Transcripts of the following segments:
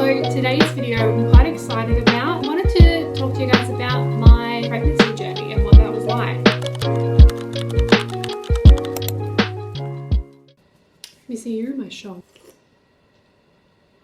So today's video I'm quite excited about. I wanted to talk to you guys about my pregnancy journey and what that was like. Let me see, you're in my shop.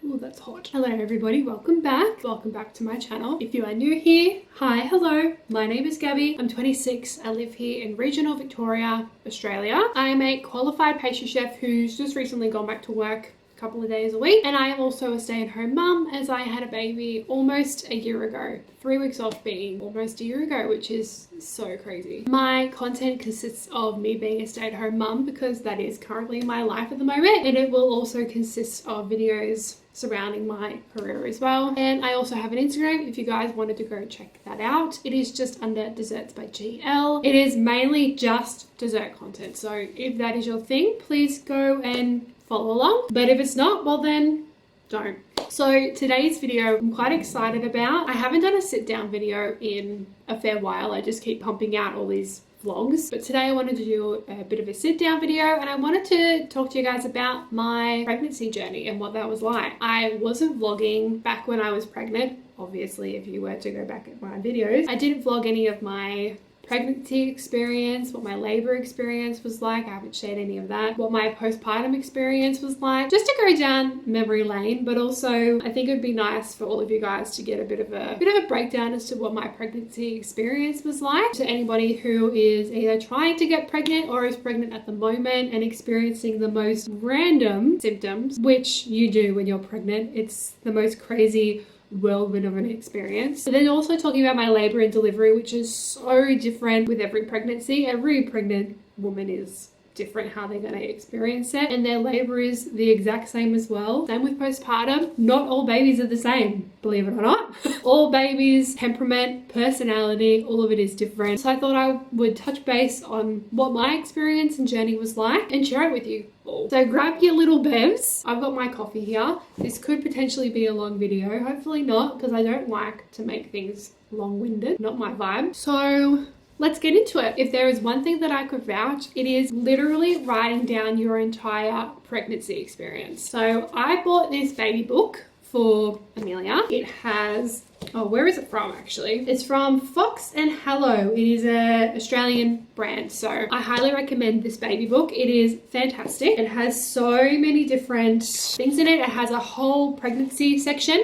Oh, that's hot. Hello everybody, welcome back. Welcome back to my channel. If you are new here, hi, hello. My name is Gabby. I'm 26. I live here in regional Victoria, Australia. I am a qualified pastry chef who's just recently gone back to work a couple of days a week. And I am also a stay-at-home mum as I had a baby almost a year ago. 3 weeks off being almost a year ago, which is so crazy. My content consists of me being a stay-at-home mum because that is currently my life at the moment. And it will also consist of videos surrounding my career as well. And I also have an Instagram if you guys wanted to go check that out. It is just under Desserts by GL. It is mainly just dessert content. So if that is your thing, please go and follow along. But if it's not, well then don't. So today's video I'm quite excited about. I haven't done a sit down video in a fair while. I just keep pumping out all these vlogs, but today I wanted to do a bit of a sit down video and I wanted to talk to you guys about my pregnancy journey and what that was like. I wasn't vlogging back when I was pregnant. Obviously, if you were to go back at my videos, I didn't vlog any of my pregnancy experience, what my labor experience was like. I haven't shared any of that. What my postpartum experience was like. Just to go down memory lane, but also I think it would be nice for all of you guys to get a bit of a breakdown as to what my pregnancy experience was like. To anybody who is either trying to get pregnant or is pregnant at the moment and experiencing the most random symptoms, which you do when you're pregnant. It's the most crazy whirlwind of an experience. But then also talking about my labor and delivery, which is so different with every pregnancy. Every pregnant woman is different how they're going to experience it, and their labor is the exact same as well. Same with postpartum. Not all babies are the same, believe it or not. All babies, temperament, personality, all of it is different. So I thought I would touch base on what my experience and journey was like and share it with you all. So grab your little bevs. I've got my coffee here. This could potentially be a long video. Hopefully not, because I don't like to make things long-winded. Not my vibe. So let's get into it. If there is one thing that I could vouch, it is literally writing down your entire pregnancy experience. So I bought this baby book for Amelia. It has, oh, where is it from actually? It's from Fox and Hello. It is an Australian brand. So I highly recommend this baby book. It is fantastic. It has so many different things in it. It has a whole pregnancy section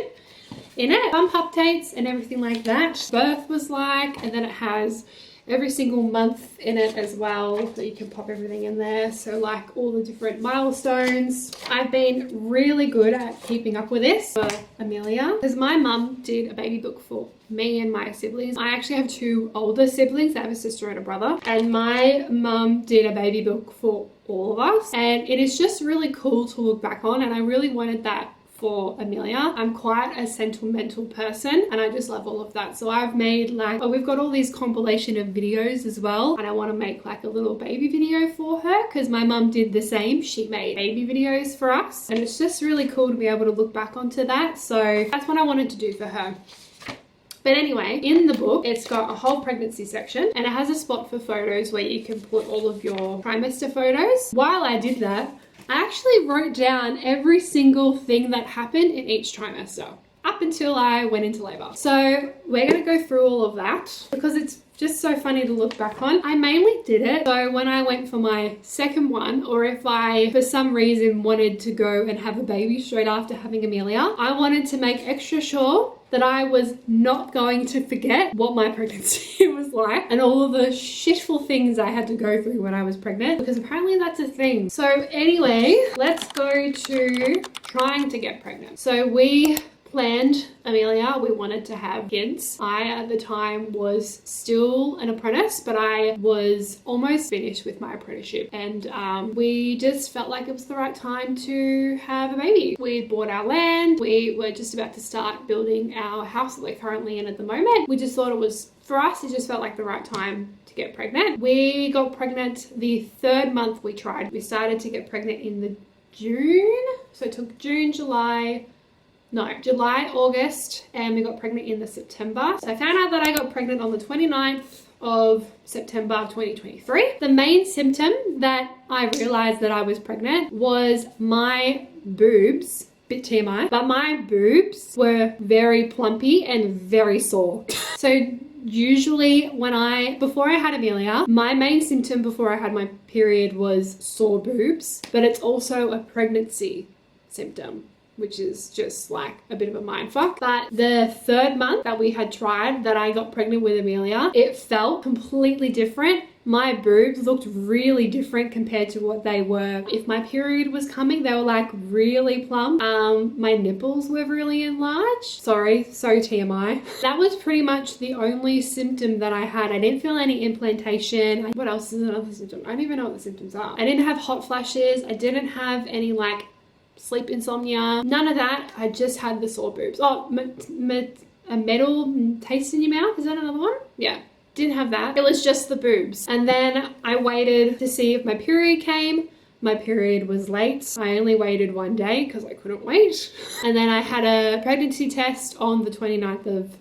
in it. Bump updates and everything like that. Birth was like, and then it has every single month in it as well, so you can pop everything in there. So like all the different milestones. I've been really good at keeping up with this for Amelia because my mum did a baby book for me and my siblings. I actually have two older siblings. I have a sister and a brother, and my mum did a baby book for all of us, and it is just really cool to look back on, and I really wanted that for Amelia. I'm quite a sentimental person and I just love all of that. So I've made like, we've got all these compilation of videos as well, and I want to make like a little baby video for her because my mum did the same. She made baby videos for us, and it's just really cool to be able to look back onto that. So that's what I wanted to do for her. But anyway, in the book, it's got a whole pregnancy section and it has a spot for photos where you can put all of your trimester photos. While I did that, I actually wrote down every single thing that happened in each trimester up until I went into labor. So we're going to go through all of that because it's just so funny to look back on. I mainly did it so when I went for my second one, or if I for some reason wanted to go and have a baby straight after having Amelia, I wanted to make extra sure that I was not going to forget what my pregnancy was like and all of the shitful things I had to go through when I was pregnant, because apparently that's a thing. So anyway, let's go to trying to get pregnant. So we planned Amelia. We wanted to have kids. I at the time was still an apprentice, but I was almost finished with my apprenticeship, and we just felt like it was the right time to have a baby. We bought our land. We were just about to start building our house that we're currently in at the moment. We just thought it was, for us, it just felt like the right time to get pregnant. We got pregnant the third month we tried. We started to get pregnant in the June. So it took July, August, and we got pregnant in the September. So I found out that I got pregnant on the 29th of September 2023. The main symptom that I realized that I was pregnant was my boobs bit TMI, but my boobs were very plumpy and very sore. So usually before I had Amelia, my main symptom before I had my period was sore boobs, but it's also a pregnancy symptom, which is just like a bit of a mindfuck. But the third month that we had tried that I got pregnant with Amelia, it felt completely different. My boobs looked really different compared to what they were. If my period was coming, they were like really plump. My nipples were really enlarged. Sorry, so TMI. That was pretty much the only symptom that I had. I didn't feel any implantation. What else is another symptom? I don't even know what the symptoms are. I didn't have hot flashes. I didn't have any like sleep insomnia. None of that. I just had the sore boobs. Oh, a metal taste in your mouth. Is that another one? Yeah. Didn't have that. It was just the boobs. And then I waited to see if my period came. My period was late. I only waited one day because I couldn't wait. And then I had a pregnancy test on the 29th of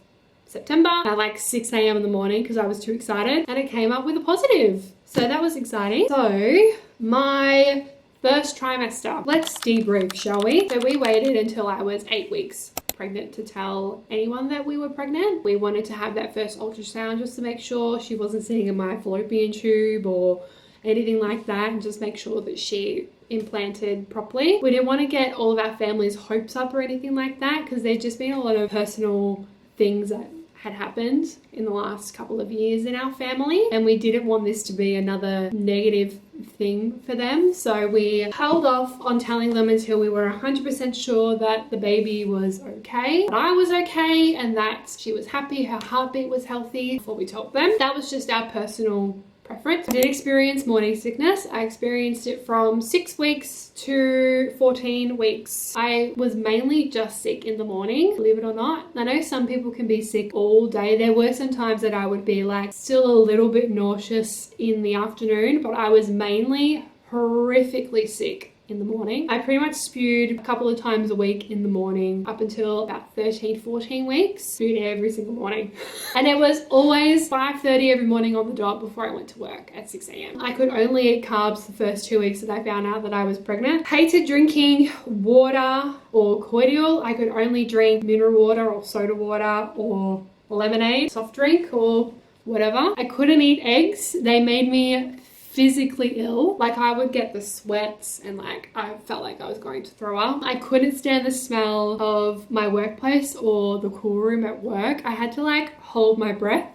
September at like 6 a.m. in the morning because I was too excited, and it came up with a positive. So that was exciting. So my first trimester. Let's debrief, shall we? So we waited until I was 8 weeks pregnant to tell anyone that we were pregnant. We wanted to have that first ultrasound just to make sure she wasn't sitting in my fallopian tube or anything like that, and just make sure that she implanted properly. We didn't want to get all of our family's hopes up or anything like that because there'd just been a lot of personal things that had happened in the last couple of years in our family, and we didn't want this to be another negative thing for them. So we held off on telling them until we were 100% sure that the baby was okay, that I was okay, and that she was happy, her heartbeat was healthy before we told them. That was just our personal preference. I did experience morning sickness. I experienced it from 6 weeks to 14 weeks. I was mainly just sick in the morning, believe it or not. I know some people can be sick all day. There were some times that I would be like still a little bit nauseous in the afternoon, but I was mainly horrifically sick in the morning. I pretty much spewed a couple of times a week in the morning up until about 13, 14 weeks. Spewed every single morning. And it was always 5:30 every morning on the dot before I went to work at 6 a.m. I could only eat carbs the first 2 weeks that I found out that I was pregnant. Hated drinking water or cordial. I could only drink mineral water or soda water or lemonade, soft drink or whatever. I couldn't eat eggs. They made me physically ill. Like I would get the sweats and like I felt like I was going to throw up. I couldn't stand the smell of my workplace or the cool room at work. I had to like hold my breath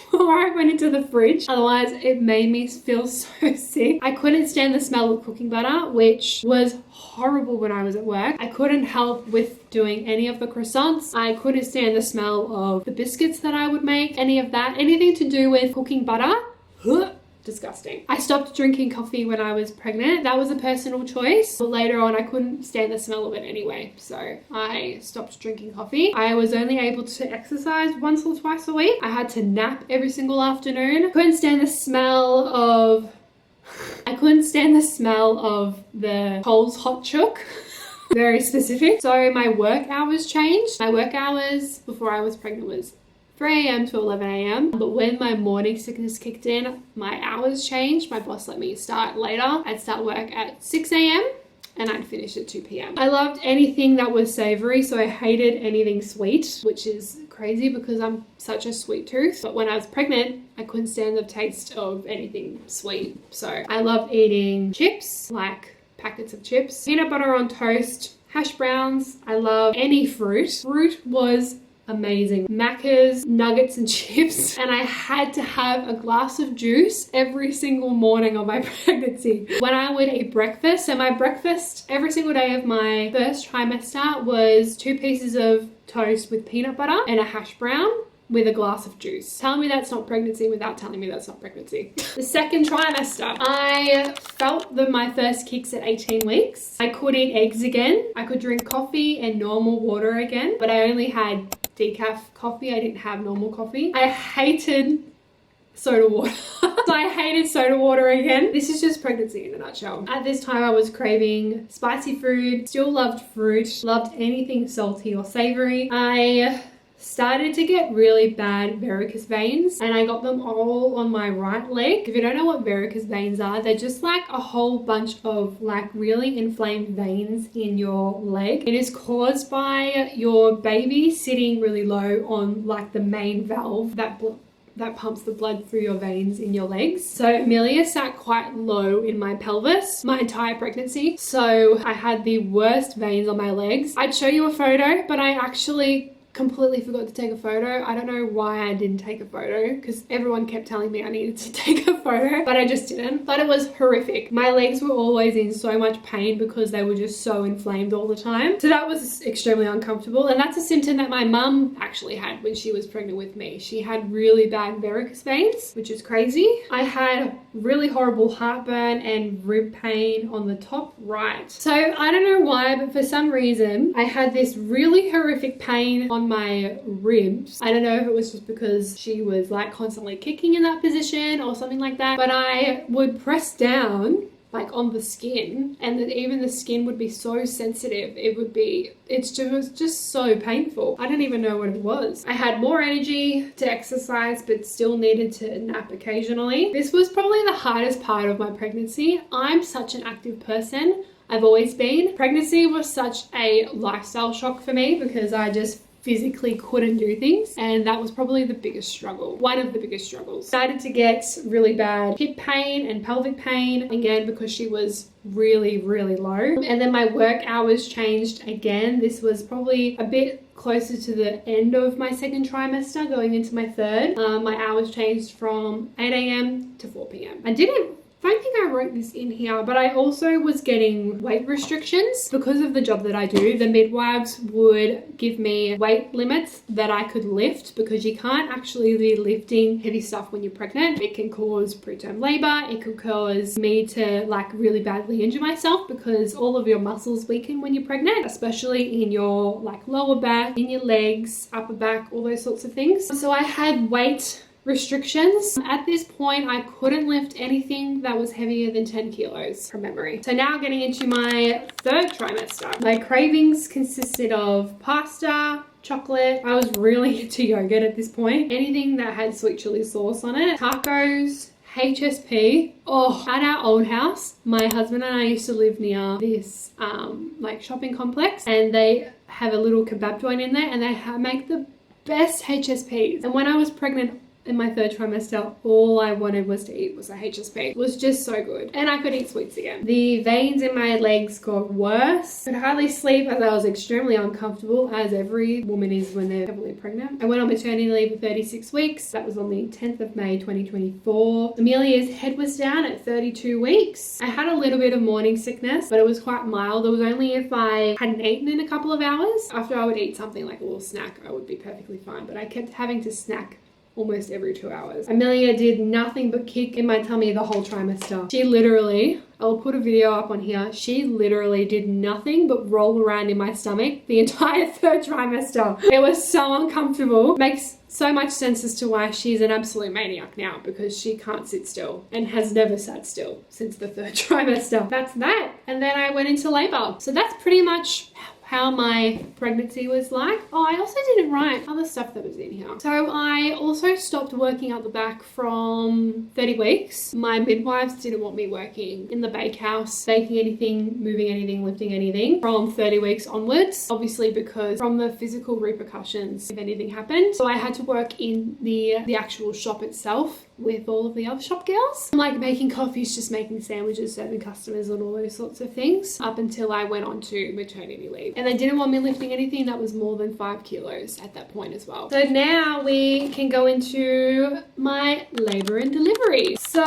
before I went into the fridge. Otherwise it made me feel so sick. I couldn't stand the smell of cooking butter, which was horrible when I was at work. I couldn't help with doing any of the croissants. I couldn't stand the smell of the biscuits that I would make, any of that. Anything to do with cooking butter. Disgusting. I stopped drinking coffee when I was pregnant. That was a personal choice. But later on, I couldn't stand the smell of it anyway. So I stopped drinking coffee. I was only able to exercise once or twice a week. I had to nap every single afternoon. Couldn't stand the smell of the Coles hot chook. Very specific. So my work hours changed. My work hours before I was pregnant was 3 a.m. to 11 a.m. But when my morning sickness kicked in, my hours changed. My boss let me start later. I'd start work at 6 a.m. and I'd finish at 2 p.m. I loved anything that was savory, so I hated anything sweet, which is crazy because I'm such a sweet tooth. But when I was pregnant, I couldn't stand the taste of anything sweet. So I loved eating chips, like packets of chips, peanut butter on toast, hash browns. I love any fruit. Fruit was amazing. Macca's, nuggets and chips. And I had to have a glass of juice every single morning of my pregnancy. When I would eat breakfast, so my breakfast every single day of my first trimester was 2 pieces of toast with peanut butter and a hash brown with a glass of juice. Tell me that's not pregnancy without telling me that's not pregnancy. The second trimester, I felt my first kicks at 18 weeks. I could eat eggs again. I could drink coffee and normal water again, but I only had decaf coffee. I didn't have normal coffee. I hated soda water. So I hated soda water again. This is just pregnancy in a nutshell. At this time I was craving spicy food, still loved fruit, loved anything salty or savory. I started to get really bad varicose veins, and I got them all on my right leg. If you don't know what varicose veins are, they're just like a whole bunch of like really inflamed veins in your leg. It is caused by your baby sitting really low on like the main valve that pumps the blood through your veins in your legs. So Amelia sat quite low in my pelvis my entire pregnancy. So I had the worst veins on my legs. I'd show you a photo, but I actually completely forgot to take a photo. I don't know why I didn't take a photo, because everyone kept telling me I needed to take a photo, but I just didn't. But it was horrific. My legs were always in so much pain because they were just so inflamed all the time. So that was extremely uncomfortable, and that's a symptom that my mum actually had when she was pregnant with me. She had really bad varicose veins, which is crazy. I had really horrible heartburn and rib pain on the top right. So I don't know why, but for some reason I had this really horrific pain on my ribs. I don't know if it was just because she was like constantly kicking in that position or something like that, but I would press down like on the skin, and then even the skin would be so sensitive. It was just so painful. I don't even know what it was. I had more energy to exercise, but still needed to nap occasionally. This was probably the hardest part of my pregnancy. I'm such an active person. I've always been. Pregnancy was such a lifestyle shock for me because I just physically couldn't do things, and that was probably the biggest struggle, one of the biggest struggles. Started to get really bad hip pain and pelvic pain again because she was really low, and then my work hours changed again. This was probably a bit closer to the end of my second trimester going into my third. My hours changed from 8 a.m. to 4 p.m. I don't think I wrote this in here, but I also was getting weight restrictions because of the job that I do. The midwives would give me weight limits that I could lift, because you can't actually be lifting heavy stuff when you're pregnant. It can cause preterm labor. It could cause me to like really badly injure myself because all of your muscles weaken when you're pregnant, especially in your like lower back, in your legs, upper back, all those sorts of things. So I had weight restrictions. At this point, I couldn't lift anything that was heavier than 10 kilos from memory. So now getting into my third trimester. My cravings consisted of pasta, chocolate. I was really into yogurt at this point. Anything that had sweet chili sauce on it. Tacos, HSP. Oh, at our old house, my husband and I used to live near this like shopping complex, and they have a little kebab joint in there, and they make the best HSPs. And when I was pregnant in my third trimester, all I wanted was to eat was a HSP. It was just so good. And I could eat sweets again. The veins in my legs got worse. I could hardly sleep as I was extremely uncomfortable, as every woman is when they're heavily pregnant. I went on maternity leave for 36 weeks. That was on the 10th of May 2024. Amelia's head was down at 32 weeks. I had a little bit of morning sickness, but it was quite mild. It was only if I hadn't eaten in a couple of hours. After I would eat something like a little snack, I would be perfectly fine. But I kept having to snack almost every 2 hours. Amelia did nothing but kick in my tummy the whole trimester. She literally, I'll put a video up on here, she literally did nothing but roll around in my stomach the entire third trimester. It was so uncomfortable. Makes so much sense as to why she's an absolute maniac now, because she can't sit still and has never sat still since the third trimester. That's that. And then I went into labor. So that's pretty much how my pregnancy was like. Oh, I also didn't write other stuff that was in here. So I also stopped working out the back from 30 weeks. My midwives didn't want me working in the bakehouse, baking anything, moving anything, lifting anything from 30 weeks onwards, obviously because from the physical repercussions if anything happened. So I had to work in the actual shop itself with all of the other shop girls, like making coffees, just making sandwiches, serving customers, and all those sorts of things, up until I went on to maternity leave. And they didn't want me lifting anything that was more than 5 kilos at that point as well. So now we can go into my labor and delivery. So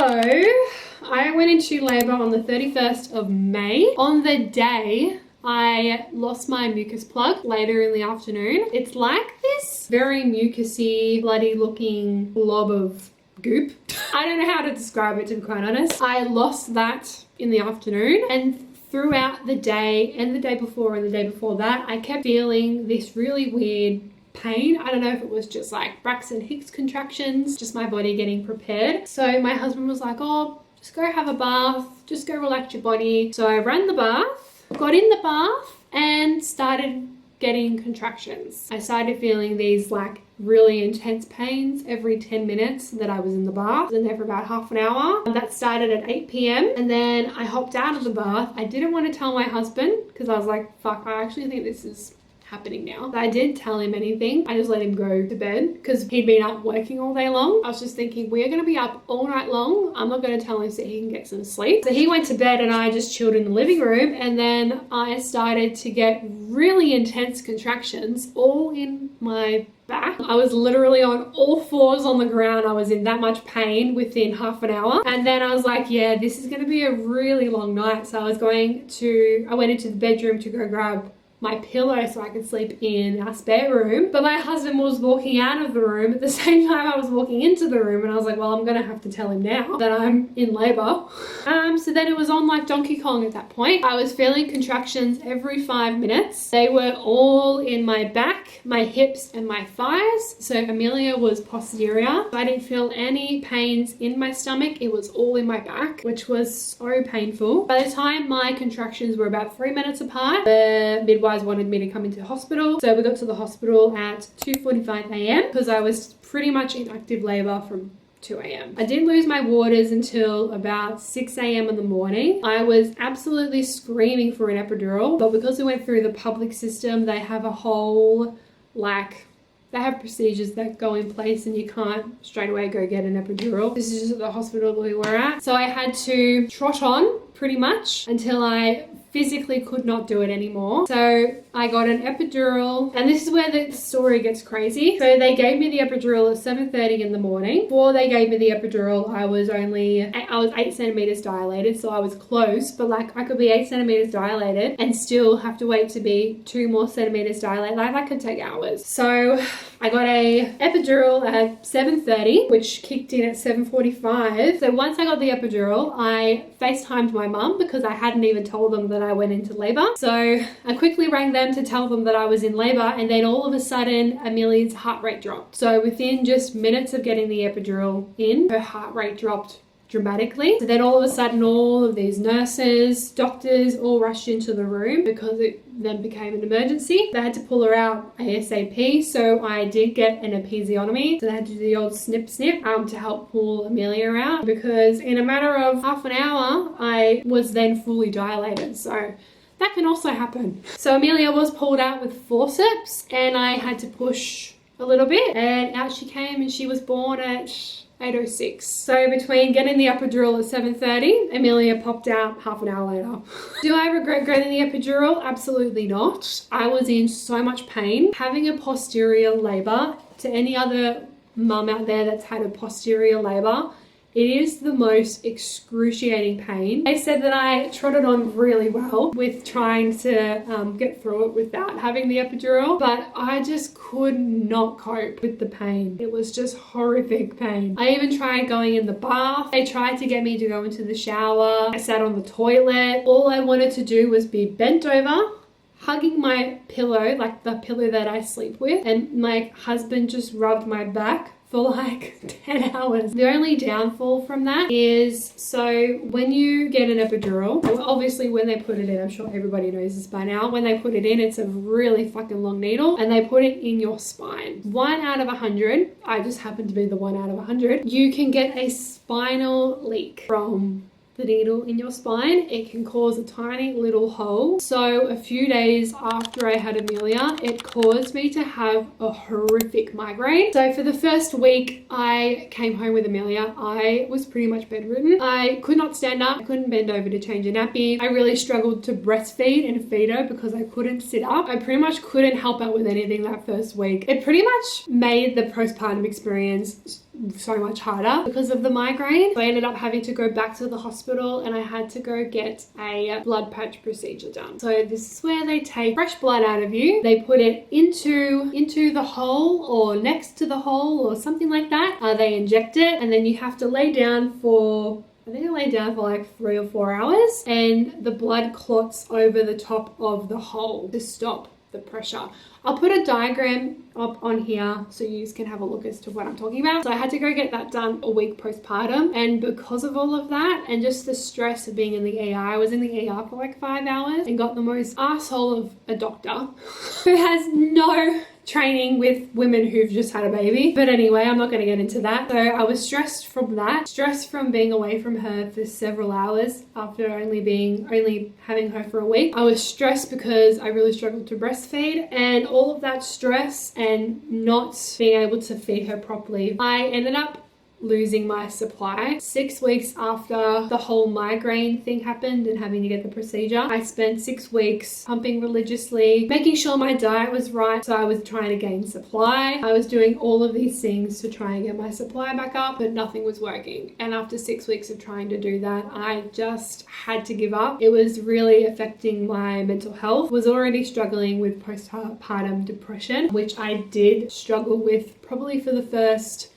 I went into labor on the 31st of May. On the day I lost my mucus plug later in the afternoon. It's like this very mucusy, bloody looking blob of goop. I don't know how to describe it, to be quite honest. I lost that in the afternoon, and throughout the day and the day before and the day before that, I kept feeling this really weird pain. I don't know if it was just like Braxton Hicks contractions, just my body getting prepared. So my husband was like, oh, just go have a bath, just go relax your body. So I ran the bath, got in the bath, and started getting contractions. I started feeling these like really intense pains every 10 minutes that I was in the bath. I was in there for about half an hour. That started at 8 p.m. and then I hopped out of the bath. I didn't want to tell my husband because I was like, fuck, I actually think this is happening now. But I didn't tell him anything. I just let him go to bed because he'd been up working all day long. I was just thinking, we're going to be up all night long. I'm not going to tell him so he can get some sleep. So he went to bed and I just chilled in the living room, and then I started to get really intense contractions all in my back. I was literally on all fours on the ground. I was in that much pain within half an hour. And then I was like, yeah, this is going to be a really long night. So I went into the bedroom to go grab my pillow so I could sleep in our spare room. But my husband was walking out of the room at the same time I was walking into the room, and I was like, well, I'm gonna have to tell him now that I'm in labor. So then it was on like Donkey Kong at that point. I was feeling contractions every 5 minutes. They were all in my back, my hips, and my thighs. So Amelia was posterior. I didn't feel any pains in my stomach. It was all in my back, which was so painful. By the time my contractions were about 3 minutes apart, the midwife wanted me to come into hospital. So we got to the hospital at 2:45 a.m. because I was pretty much in active labor from 2 a.m. I didn't lose my waters until about 6 a.m. in the morning. I was absolutely screaming for an epidural, but because we went through the public system, they have a whole they have procedures that go in place and you can't straight away go get an epidural. This is just at the hospital that we were at. So I had to trot on pretty much until I physically could not do it anymore. So I got an epidural, and this is where the story gets crazy. So they gave me the epidural at 7:30 in the morning. Before they gave me the epidural, I was 8 centimeters dilated, so I was close, but like I could be 8 centimeters dilated and still have to wait to be 2 more centimeters dilated. Like that could take hours. So I got a epidural at 7:30, which kicked in at 7:45. So once I got the epidural, I FaceTimed my mum because I hadn't even told them that I went into labor. So I quickly rang them to tell them that I was in labor, and then all of a sudden Amelia's heart rate dropped. So within just minutes of getting the epidural in, her heart rate dropped dramatically. So then all of a sudden all of these nurses, doctors all rushed into the room because it then became an emergency. They had to pull her out ASAP, so I did get an episiotomy. So they had to do the old snip to help pull Amelia out, because in a matter of half an hour I was then fully dilated. So that can also happen. So Amelia was pulled out with forceps and I had to push a little bit, and out she came, and she was born at 8:06. So between getting the epidural at 7:30, Amelia popped out half an hour later. Do I regret getting the epidural? Absolutely not. I was in so much pain. Having a posterior labor, to any other mum out there that's had a posterior labor, it is the most excruciating pain. They said that I trotted on really well with trying to get through it without having the epidural, but I just could not cope with the pain. It was just horrific pain. I even tried going in the bath. They tried to get me to go into the shower. I sat on the toilet. All I wanted to do was be bent over, hugging my pillow, like the pillow that I sleep with, and my husband just rubbed my back for like 10 hours. The only downfall from that is, so when you get an epidural, obviously when they put it in, I'm sure everybody knows this by now, when they put it in, it's a really fucking long needle and they put it in your spine. 1 out of 100, I just happen to be the 1 out of 100, you can get a spinal leak from the needle in your spine. It can cause a tiny little hole. So a few days after I had Amelia, it caused me to have a horrific migraine. So for the first week I came home with Amelia, I was pretty much bedridden. I could not stand up. I couldn't bend over to change a nappy. I really struggled to breastfeed and feed her because I couldn't sit up. I pretty much couldn't help out with anything that first week. It pretty much made the postpartum experience so much harder because of the migraine. So I ended up having to go back to the hospital and I had to go get a blood patch procedure done. So this is where they take fresh blood out of you. They put it into the hole or next to the hole or something like that. They inject it and then you have to lay down for, I think I lay down for like 3 or 4 hours, and the blood clots over the top of the hole to stop the pressure. I'll put a diagram up on here so you can have a look as to what I'm talking about. So I had to go get that done a week postpartum, and because of all of that and just the stress of being in the ER, I was in the ER for like 5 hours and got the most asshole of a doctor who has no training with women who've just had a baby. But anyway, I'm not going to get into that. So I was stressed from that, stressed from being away from her for several hours after only having her for a week. I was stressed because I really struggled to breastfeed, and all of that stress and not being able to feed her properly, I ended up losing my supply. 6 weeks after the whole migraine thing happened and having to get the procedure, I spent 6 weeks pumping religiously, making sure my diet was right. So I was trying to gain supply. I was doing all of these things to try and get my supply back up, but nothing was working. And after 6 weeks of trying to do that, I just had to give up. It was really affecting my mental health. Was already struggling with postpartum depression, which I did struggle with probably for the first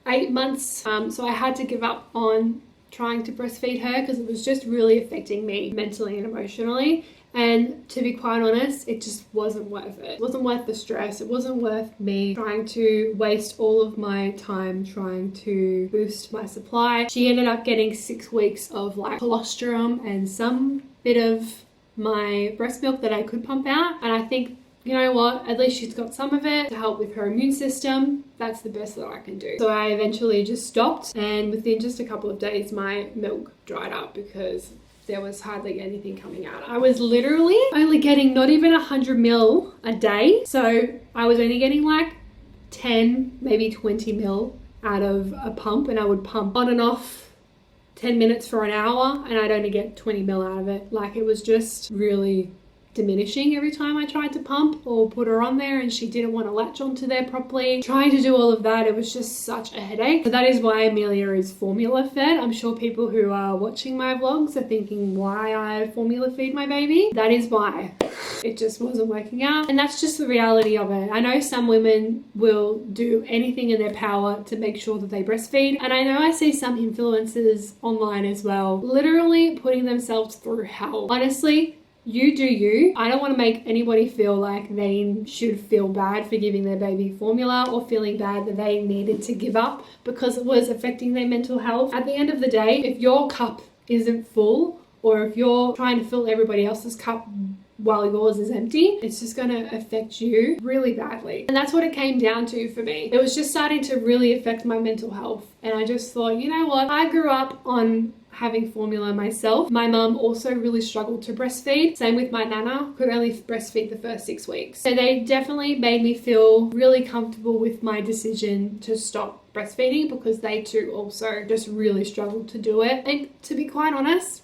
8 months. So I had to give up on trying to breastfeed her because it was just really affecting me mentally and emotionally. And to be quite honest, it just wasn't worth it. It wasn't worth the stress. It wasn't worth me trying to waste all of my time trying to boost my supply. She ended up getting 6 weeks of like colostrum and some bit of my breast milk that I could pump out. And I think, you know what, at least she's got some of it to help with her immune system. That's the best that I can do. So I eventually just stopped, and within just a couple of days my milk dried up because there was hardly anything coming out. I was literally only getting not even 100 ml a day. So I was only getting like 10, maybe 20 ml out of a pump, and I would pump on and off 10 minutes for an hour and I'd only get 20 ml out of it. Like, it was just really diminishing every time I tried to pump or put her on there, and she didn't want to latch onto there properly. Trying to do all of that, it was just such a headache. So that is why Amelia is formula fed. I'm sure people who are watching my vlogs are thinking why I formula feed my baby. That is why. It just wasn't working out, and that's just the reality of it. I know some women will do anything in their power to make sure that they breastfeed, and I know I see some influencers online as well literally putting themselves through hell. Honestly, you do you. I don't want to make anybody feel like they should feel bad for giving their baby formula or feeling bad that they needed to give up because it was affecting their mental health. At the end of the day, if your cup isn't full, or if you're trying to fill everybody else's cup while yours is empty, it's just going to affect you really badly. And that's what it came down to for me. It was just starting to really affect my mental health. And I just thought, you know what? I grew up on having formula myself. My mum also really struggled to breastfeed. Same with my nana, could only breastfeed the first 6 weeks. So they definitely made me feel really comfortable with my decision to stop breastfeeding because they too also just really struggled to do it. And to be quite honest,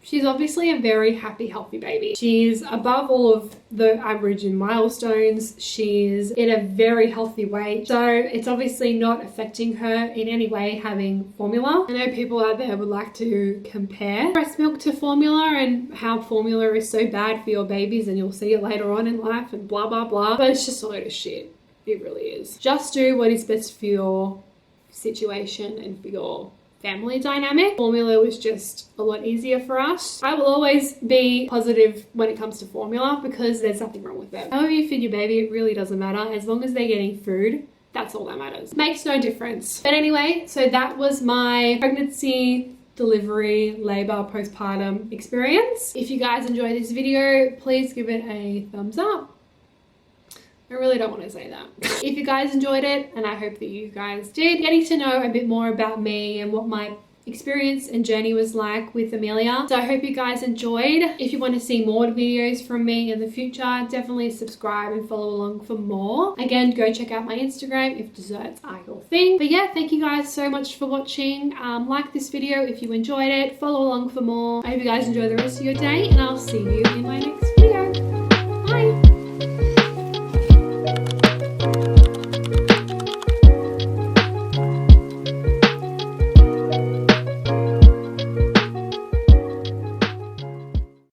she's obviously a very happy, healthy baby. She's above all of the average in milestones. She's in a very healthy weight. So it's obviously not affecting her in any way having formula. I know people out there would like to compare breast milk to formula and how formula is so bad for your babies, and you'll see it later on in life and blah, blah, blah. But it's just a load of shit. It really is. Just do what is best for your situation and for your family dynamic. Formula was just a lot easier for us. I will always be positive when it comes to formula because there's nothing wrong with it. However you feed your baby, it really doesn't matter. As long as they're getting food, that's all that matters. Makes no difference. But anyway, so that was my pregnancy, delivery, labor, postpartum experience. If you guys enjoyed this video, please give it a thumbs up. I really don't want to say that. If you guys enjoyed it, and I hope that you guys did, getting to know a bit more about me and what my experience and journey was like with Amelia. So I hope you guys enjoyed. If you want to see more videos from me in the future, definitely subscribe and follow along for more. Again, go check out my Instagram if desserts are your thing. But yeah, thank you guys so much for watching. Like this video if you enjoyed it. Follow along for more. I hope you guys enjoy the rest of your day, and I'll see you in my next video.